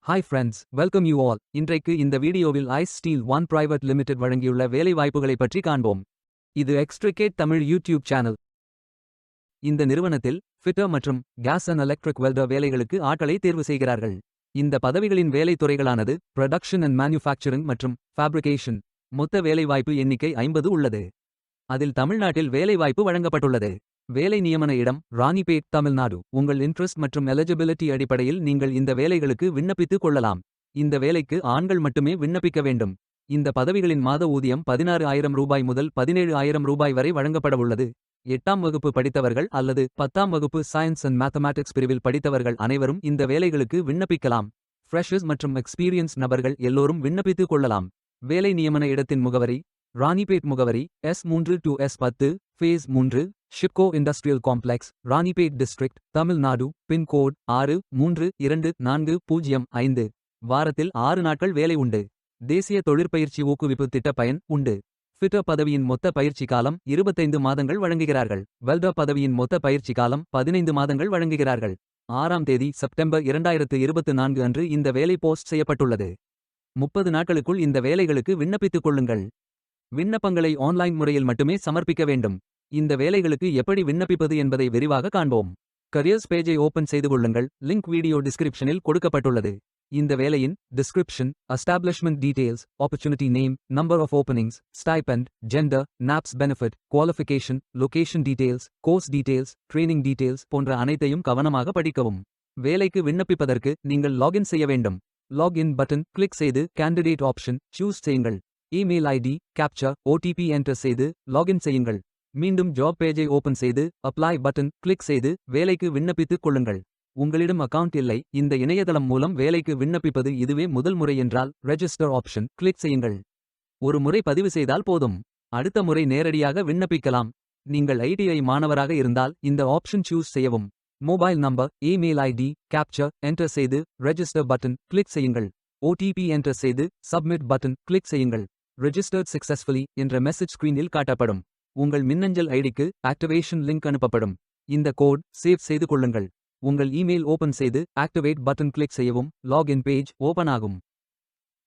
Hi friends, welcome you all. இன்றைக்கு இந்த வீடியோவில் Ice Steel One Private Limited வழங்கியுள்ள வேலைவாய்ப்புகளை பற்றி காண்போம். இது எக்ஸ்ட்ரிகேட் தமிழ் யூடியூப் சேனல். இந்த நிறுவனத்தில் ஃபிட்டர் மற்றும் கேஸ் அண்ட் எலக்ட்ரிக் வெல்டர் வேலைகளுக்கு ஆட்களை தேர்வு செய்கிறார்கள். இந்த பதவிகளின் வேலைத் துறைகளானது ப்ரொடக்ஷன் அண்ட் மேனுஃபேக்சரிங் மற்றும் ஃபேப்ரிகேஷன். மொத்த வேலைவாய்ப்பு எண்ணிக்கை 50 உள்ளது. அதில் தமிழ்நாட்டில் வேலைவாய்ப்பு வழங்கப்பட்டுள்ளது. வேலை நியமன இடம் ராணிபேட், தமிழ்நாடு. உங்கள் இன்ட்ரெஸ்ட் மற்றும் எலிஜிபிலிட்டி அடிப்படையில் நீங்கள் இந்த வேலைகளுக்கு விண்ணப்பித்துக் கொள்ளலாம். இந்த வேலைக்கு ஆண்கள் மட்டுமே விண்ணப்பிக்க வேண்டும். இந்த பதவிகளின் மாத ஊதியம் 16,000 ரூபாய் முதல் 17,000 ரூபாய் வரை வழங்கப்படவுள்ளது. 8ஆம் வகுப்பு படித்தவர்கள் அல்லது 10ஆம் வகுப்பு சயின்ஸ் அண்ட் மேத்தமேட்டிக்ஸ் பிரிவில் படித்தவர்கள் அனைவரும் இந்த வேலைகளுக்கு விண்ணப்பிக்கலாம். ஃப்ரெஷர்ஸ் மற்றும் எக்ஸ்பீரியன்ஸ் நபர்கள் எல்லோரும் விண்ணப்பித்துக் கொள்ளலாம். வேலை நியமன இடத்தின் முகவரி ராணிபேட். முகவரி S3 to S10, phase 3, SIPCOT industrial complex, Ranipet district, Tamil Nadu. Pin code 632405. வாரத்தில் 6 நாட்கள் வேலை உண்டு. தேசிய தொழிற்பயிற்சி ஊக்குவிப்பு திட்ட பயன் உண்டு. ஃபிட்டர் பதவியின் மொத்த பயிற்சி காலம் 25 மாதங்கள் வழங்குகிறார்கள். வெல்டர் பதவியின் மொத்த பயிற்சி காலம் 15 மாதங்கள் வழங்குகிறார்கள். 6ஆம் தேதி செப்டம்பர் 2024 அன்று இந்த வேலை போஸ்ட் செய்யப்பட்டுள்ளது. 30 நாட்களுக்குள் இந்த வேலைகளுக்கு விண்ணப்பித்துக் கொள்ளுங்கள். விண்ணப்பங்களை ஆன்லைன் முறையில் மட்டுமே சமர்ப்பிக்க வேண்டும். இந்த வேலைகளுக்கு எப்படி விண்ணப்பிப்பது என்பதை விரிவாக காண்போம். கரியர்ஸ் பேஜை ஓபன் செய்து கொள்ளுங்கள். லிங்க் வீடியோ டிஸ்கிரிப்ஷனில் கொடுக்கப்பட்டுள்ளது. இந்த வேலையின் description, establishment details, opportunity name, number of openings, stipend, gender, NAPS benefit, qualification, location details, course details, training details போன்ற அனைத்தையும் கவனமாக படிக்கவும். வேலைக்கு விண்ணப்பிப்பதற்கு நீங்கள் லாகின் செய்ய வேண்டும். லாகின் பட்டன் கிளிக் செய்து கேண்டிடேட் ஆப்ஷன் சூஸ் செய்யுங்கள். Email ID, captcha, OTP enter செய்து லாகின் செய்யுங்கள். மீண்டும் ஜாப் பேஜை ஓபன் செய்து அப்ளை பட்டன் கிளிக் செய்து வேலைக்கு விண்ணப்பித்துக் கொள்ளுங்கள். உங்களிடம் அக்கவுண்ட் இல்லை, இந்த இணையதளம் மூலம் வேலைக்கு விண்ணப்பிப்பது இதுவே முதல் முறை என்றால் ரெஜிஸ்டர் ஆப்ஷன் கிளிக் செய்யுங்கள். ஒரு முறை பதிவு செய்தால் போதும். அடுத்த முறை நேரடியாக விண்ணப்பிக்கலாம். நீங்கள் ஐடிஐ மாணவராக இருந்தால் இந்த ஆப்ஷன் சூஸ் செய்யவும். Mobile number, email ID, captcha enter செய்து ரெஜிஸ்டர் பட்டன் கிளிக் செய்யுங்கள். ஓடிபி என்டர் செய்து சப்மிட் பட்டன் கிளிக் செய்யுங்கள். ரெஜிஸ்டர்ட் சக்சஸ்ஃபுல்லி என்ற மெசேஜ் ஸ்கிரீனில் காட்டப்படும். உங்கள் மின்னஞ்சல் ஐடிக்கு ஆக்டிவேஷன் லிங்க் அனுப்பப்படும். இந்த கோட் சேவ் செய்து கொள்ளுங்கள். உங்கள் இமெயில் ஓபன் செய்து ஆக்டிவேட் பட்டன் கிளிக் செய்யவும். லாகின் பேஜ் ஓபன் ஆகும்.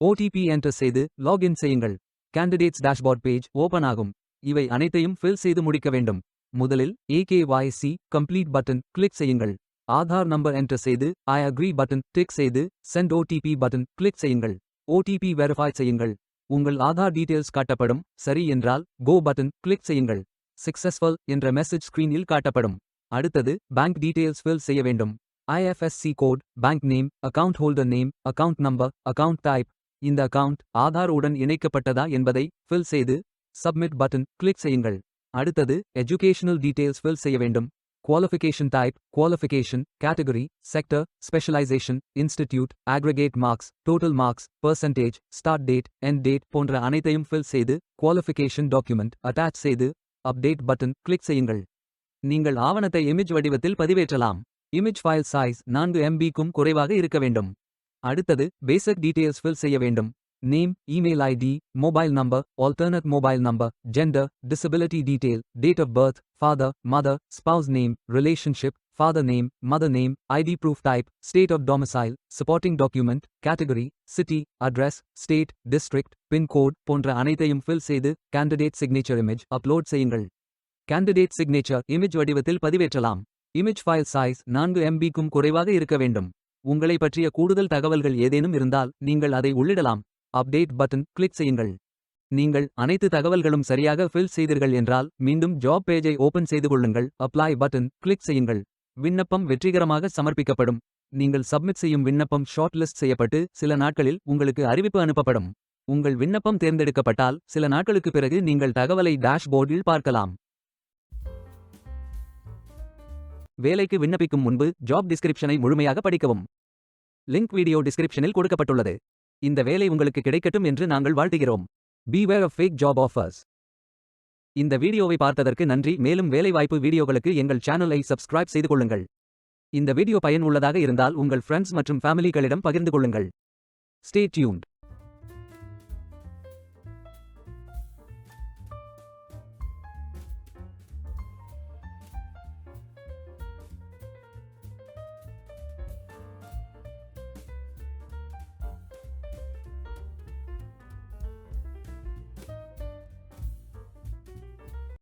ஓடிபி என்டர் செய்து லாகின் செய்யுங்கள். கேண்டிடேட்ஸ் டேஷ்போர்ட் பேஜ் ஓபன் ஆகும். இவை அனைத்தையும் ஃபில் செய்து முடிக்க வேண்டும். முதலில் AKYC கம்ப்ளீட் பட்டன் கிளிக் செய்யுங்கள். ஆதார் நம்பர் என்டர் செய்து ஐ அக்ரி பட்டன் டிக் செய்து சென்ட் ஓடிபி பட்டன் கிளிக் செய்யுங்கள். ஓடிபி வெரிஃபை செய்யுங்கள். உங்கள் ஆதார் டீடைல்ஸ் காட்டப்படும். சரி என்றால் கோ பட்டன் கிளிக் செய்யுங்கள். சக்சஸ்ஃபுல் என்ற மெசேஜ் ஸ்கிரீனில் காட்டப்படும். அடுத்தது பேங்க் டீடைல்ஸ் ஃபில் செய்ய வேண்டும். IFSC code, bank name, account holder name, account number, account type. இந்த அக்கவுண்ட் ஆதார் உடன் இணைக்கப்பட்டதா என்பதை ஃபில் செய்து சப்மிட் பட்டன் கிளிக் செய்யுங்கள். அடுத்தது எஜுகேஷனல் டீடைல்ஸ் ஃபில் செய்ய வேண்டும். Qualification type, qualification, category, sector, specialisation, institute, aggregate marks, total marks, percentage, start date, end date போன்ற அனைத்தையும் ஃபில் செய்து குவாலிஃபிகேஷன் டாக்குமெண்ட் அட்டாச் செய்து அப்டேட் பட்டன் கிளிக் செய்யுங்கள். நீங்கள் ஆவணத்தை இமேஜ் வடிவத்தில் பதிவேற்றலாம். இமேஜ் ஃபைல் சைஸ் 4 MB-க்கும் குறைவாக இருக்க வேண்டும். அடுத்தது பேசிக் டீடைல்ஸ் ஃபில் செய்ய வேண்டும். Name, email ID, mobile number, alternate mobile number, gender, disability detail, date of birth, father, mother, spouse name, relationship, father name, mother name, ID proof type, state of domicile, supporting document, category, city, address, state, district, pincode போன்ற அனைத்தையும் fill செய்து candidate signature image upload செய்யுங்கள். Candidate signature image வடிவத்தில் பதிவேற்றலாம். Image file size 4 MB-க்கும் குறைவாக இருக்க வேண்டும். உங்களை பற்றிய கூடுதல் தகவல்கள் ஏதேனும் இருந்தால் நீங்கள் அதை உள்ளிடலாம். அப்டேட் பட்டன் கிளிக் செய்யுங்கள். நீங்கள் அனைத்து தகவல்களும் சரியாக ஃபில் செய்தீர்கள் என்றால் மீண்டும் ஜாப் பேஜை ஓபன் செய்து கொள்ளுங்கள். அப்ளை பட்டன் கிளிக் செய்யுங்கள். விண்ணப்பம் வெற்றிகரமாக சமர்ப்பிக்கப்படும். நீங்கள் சப்மிட் செய்யும் விண்ணப்பம் ஷார்ட் லிஸ்ட் செய்யப்பட்டு சில நாட்களில் உங்களுக்கு அறிவிப்பு அனுப்பப்படும். உங்கள் விண்ணப்பம் தேர்ந்தெடுக்கப்பட்டால் சில நாட்களுக்கு பிறகு நீங்கள் தகவலை டேஷ்போர்டில் பார்க்கலாம். வேலைக்கு விண்ணப்பிக்கும் முன்பு ஜாப் டிஸ்கிரிப்ஷனை முழுமையாக படிக்கவும். லிங்க் வீடியோ டிஸ்கிரிப்ஷனில் கொடுக்கப்பட்டுள்ளது. இந்த வேலை உங்களுக்கு கிடைக்கட்டும் என்று நாங்கள் வாழ்த்துகிறோம். Beware of fake job offers. இந்த வீடியோவை பார்த்ததற்கு நன்றி. மேலும் வேலைவாய்ப்பு வீடியோகளுக்கு எங்கள் சேனலை சப்ஸ்கிரைப் செய்து கொள்ளுங்கள். இந்த வீடியோ பயன் உள்ளதாக இருந்தால் உங்கள் ஃப்ரெண்ட்ஸ் மற்றும் ஃபேமிலிகளிடம் பகிர்ந்து கொள்ளுங்கள். Stay tuned.